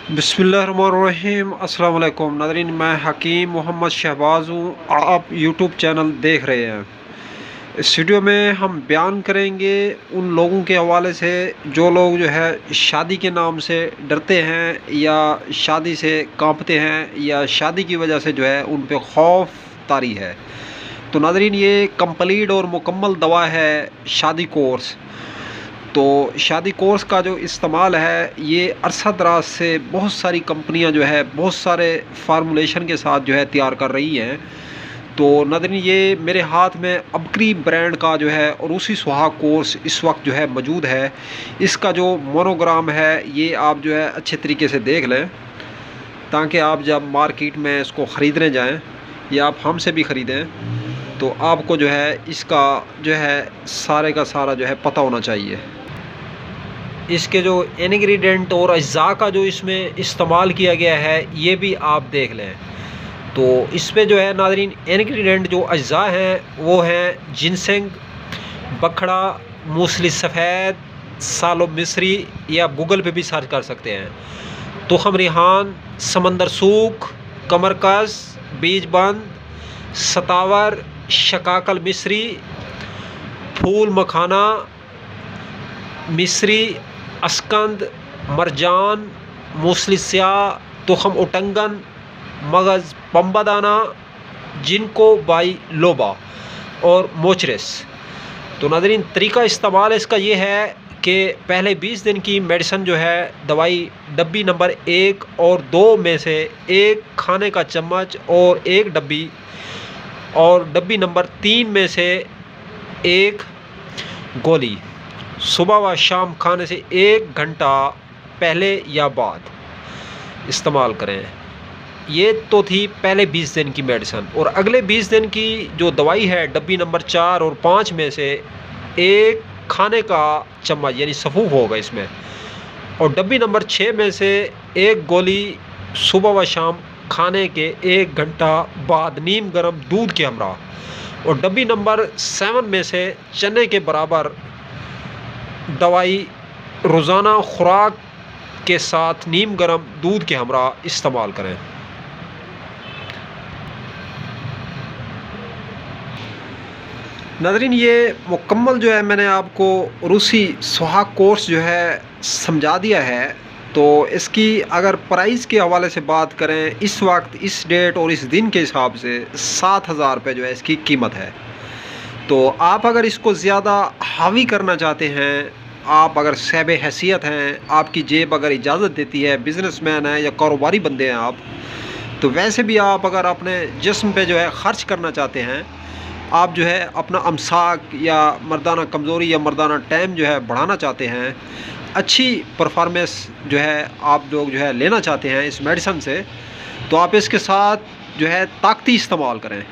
बिस्मिल्लाहिर्रहमानिर्रहीम। अस्सलाम वालेकुम नाज़रीन, मैं हकीम मोहम्मद शहबाज हूँ। आप यूट्यूब चैनल देख रहे हैं। इस वीडियो में हम बयान करेंगे उन लोगों के हवाले से जो लोग जो है शादी के नाम से डरते हैं या शादी से कांपते हैं या शादी की वजह से जो है उन पे खौफ तारी है। तो नाज़रीन, ये कंप्लीट और मुकम्मल दवा है शादी कोर्स। तो शादी कोर्स का जो इस्तेमाल है ये अरसा दराज से बहुत सारी कंपनियां जो है बहुत सारे फार्मूलेशन के साथ जो है तैयार कर रही हैं। तो नाज़रीन, ये मेरे हाथ में अबकरी ब्रांड का जो है रूसी सुहाग कोर्स इस वक्त जो है मौजूद है। इसका जो मोनोग्राम है ये आप जो है अच्छे तरीके से देख लें, ताकि आप जब मार्केट में इसको ख़रीदने जाएं या आप हमसे भी ख़रीदें तो आपको जो है इसका जो है सारे का सारा जो है पता होना चाहिए। इसके जो इंग्रेडिएंट और अज्जा का जो इसमें इस्तेमाल किया गया है ये भी आप देख लें। तो इस पे जो है नाज़रीन इंग्रेडिएंट जो अज्जा हैं वो हैं जिनसेंग, बखड़ा, मूसली सफ़ेद, सालो मिस्री, या गूगल पे भी सर्च कर सकते हैं। तुखम रिहान, समंदर सूख, कमरकस, बीज बंद, सतावर, शकाकल मिस्री, फूल मखाना मिस्री, अस्कंद, मरजान, मूसली स्याह, तुखम उटंगन, मगज़ पम्बादाना, जिनको बाई लोबा और मोचरस। तो नाज़रीन, तरीका इस्तेमाल इसका ये है कि पहले 20 दिन की मेडिसिन जो है दवाई डब्बी नंबर 1 और 2 में से एक खाने का चम्मच और एक डब्बी, और डब्बी नंबर 3 में से एक गोली सुबह व शाम खाने से 1 घंटा पहले या बाद इस्तेमाल करें। ये तो थी पहले 20 दिन की मेडिसिन। और अगले 20 दिन की जो दवाई है डब्बी नंबर 4 और 5 में से एक खाने का चम्मच यानी सफूफ होगा इसमें, और डब्बी नंबर 6 में से एक गोली सुबह व शाम खाने के 1 घंटा बाद नीम गर्म दूध के हमरा, और डब्बी नंबर 7 में से चने के बराबर दवाई रोज़ाना खुराक के साथ नीम गर्म दूध के हमरा इस्तेमाल करें। नाज़रीन, ये मुकम्मल जो है मैंने आपको रूसी सुहाग कोर्स जो है समझा दिया है। तो इसकी अगर प्राइस के हवाले से बात करें इस वक्त इस डेट और इस दिन के हिसाब से 7,000 रुपये जो है इसकी कीमत है। तो आप अगर इसको ज़्यादा हावी करना चाहते हैं, आप अगर साहिब हैसियत हैं, आपकी जेब अगर इजाज़त देती है, बिज़नेसमैन है या कारोबारी बंदे हैं आप, तो वैसे भी आप अगर अपने जिस्म पे जो है ख़र्च करना चाहते हैं, आप जो है अपना अमसाक या मर्दाना कमज़ोरी या मर्दाना टाइम जो है बढ़ाना चाहते हैं, अच्छी परफॉर्मेंस जो है आप लोग जो है लेना चाहते हैं इस मेडिसिन से, तो आप इसके साथ जो है ताकती इस्तेमाल करें।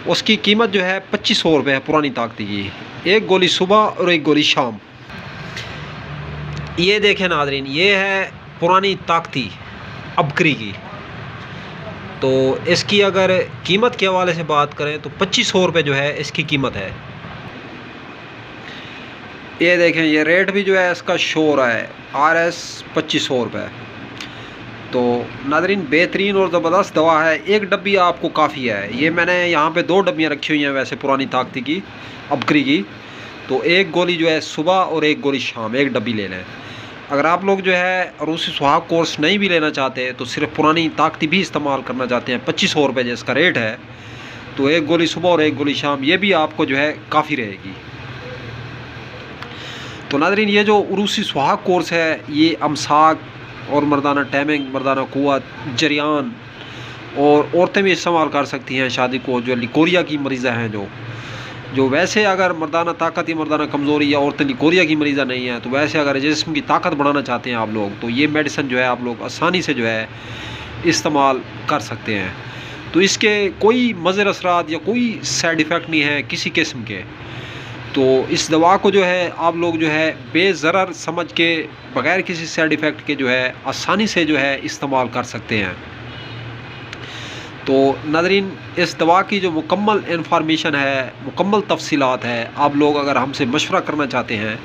उसकी कीमत जो है 2500 रुपये है पुरानी ताकती की, एक गोली सुबह और एक गोली शाम। ये देखें नाज़रीन, ये है पुरानी ताकती अबकरी की। तो इसकी अगर कीमत के हवाले से बात करें तो 2500 रुपये जो है इसकी कीमत है। ये देखें, ये रेट भी जो है इसका शो हो रहा है RS 2500 रुपये। तो नाज़रीन, बेहतरीन और ज़बरदस्त दवा है। एक डब्बी आपको काफ़ी है। ये मैंने यहाँ पे 2 डब्बियाँ रखी हुई हैं वैसे पुरानी ताकती की अबकरी की। तो एक गोली जो है सुबह और एक गोली शाम, एक डब्बी ले लें। अगर आप लोग जो है रूसी सुहाग कोर्स नहीं भी लेना चाहते तो सिर्फ पुरानी ताकती भी इस्तेमाल करना चाहते हैं, 2500 रुपये जिसका रेट है, तो एक गोली सुबह और एक गोली शाम ये भी आपको जो है काफ़ी रहेगी। तो नाज़रीन, ये जो रूसी सुहाग कोर्स है ये अमसाक और मर्दाना टाइमिंग, मर्दाना क़ुव्वत, जरियान, और औरतें भी इस्तेमाल कर सकती हैं शादी को, जो लिकोरिया की मरीज़ा हैं, जो वैसे अगर मर्दाना ताकत या मर्दाना कमज़ोरी या औरतें लिकोरिया की मरीज़ा नहीं है, तो वैसे अगर जिस्म की ताकत बढ़ाना चाहते हैं आप लोग, तो ये मेडिसिन जो है आप लोग आसानी से जो है इस्तेमाल कर सकते हैं। तो इसके कोई मज़र असरात या कोई साइड इफ़ेक्ट नहीं है किसी किस्म के। तो इस दवा को जो है आप लोग जो है बेज़रर समझ के बग़ैर किसी साइड इफ़ेक्ट के जो है आसानी से जो है इस्तेमाल कर सकते हैं। तो नाज़रीन, इस दवा की जो मुकम्मल इन्फॉर्मेशन है, मुकम्मल तफसीलात है, आप लोग अगर हमसे मशवरा करना चाहते हैं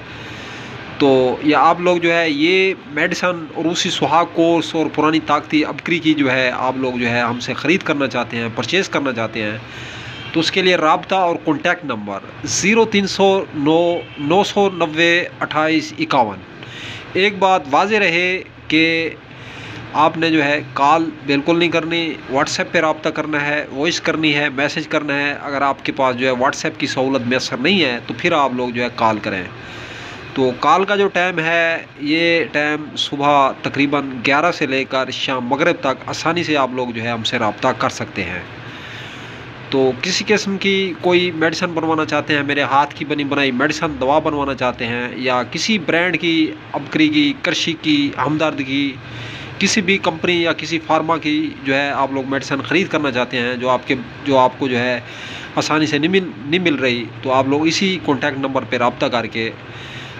तो या आप लोग जो है ये मेडिसन और उसी सुहाग कोर्स और पुरानी ताकती अबकरी की जो है आप लोग जो है हमसे ख़रीद करना चाहते हैं, परचेज़ करना चाहते हैं, तो उसके लिए राब्ता और कॉन्टैक्ट नंबर 0309 990 2851। एक बात वाज़े रहे कि आपने जो है कॉल बिल्कुल नहीं करनी, व्हाट्सएप पे रब्ता करना है, वॉइस करनी है, मैसेज करना है। अगर आपके पास जो है व्हाट्सएप की सहूलत मैसर नहीं है तो फिर आप लोग जो है कॉल करें। तो कॉल का जो टाइम है ये टाइम सुबह तकरीबन 11 से लेकर शाम मगरिब तक आसानी से आप लोग जो है हमसे रब्ता कर सकते हैं। तो किसी किस्म की कोई मेडिसन बनवाना चाहते हैं, मेरे हाथ की बनी बनाई मेडिसन दवा बनवाना चाहते हैं, या किसी ब्रांड की अबकरी की, कृषि की, हमदर्द की, किसी भी कंपनी या किसी फार्मा की जो है आप लोग मेडिसन ख़रीद करना चाहते हैं जो आपको जो है आसानी से नहीं मिल रही, तो आप लोग इसी कॉन्टैक्ट नंबर पर रब्ता करके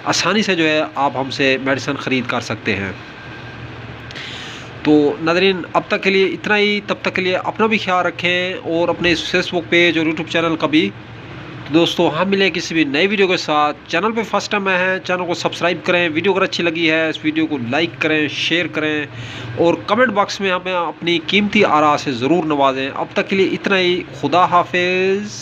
आसानी से जो है आप हमसे मेडिसन ख़रीद कर सकते हैं। तो नाज़रीन अब तक के लिए इतना ही, तब तक के लिए अपना भी ख्याल रखें और अपने फेसबुक पेज और यूट्यूब चैनल का भी। तो दोस्तों हम मिले किसी भी नई वीडियो के साथ। चैनल पे फर्स्ट टाइम आए हैं, चैनल को सब्सक्राइब करें, वीडियो अगर अच्छी लगी है इस वीडियो को लाइक करें, शेयर करें और कमेंट बॉक्स में हमें अपनी कीमती आरा से ज़रूर नवाजें। अब तक के लिए इतना ही, खुदा हाफिज़।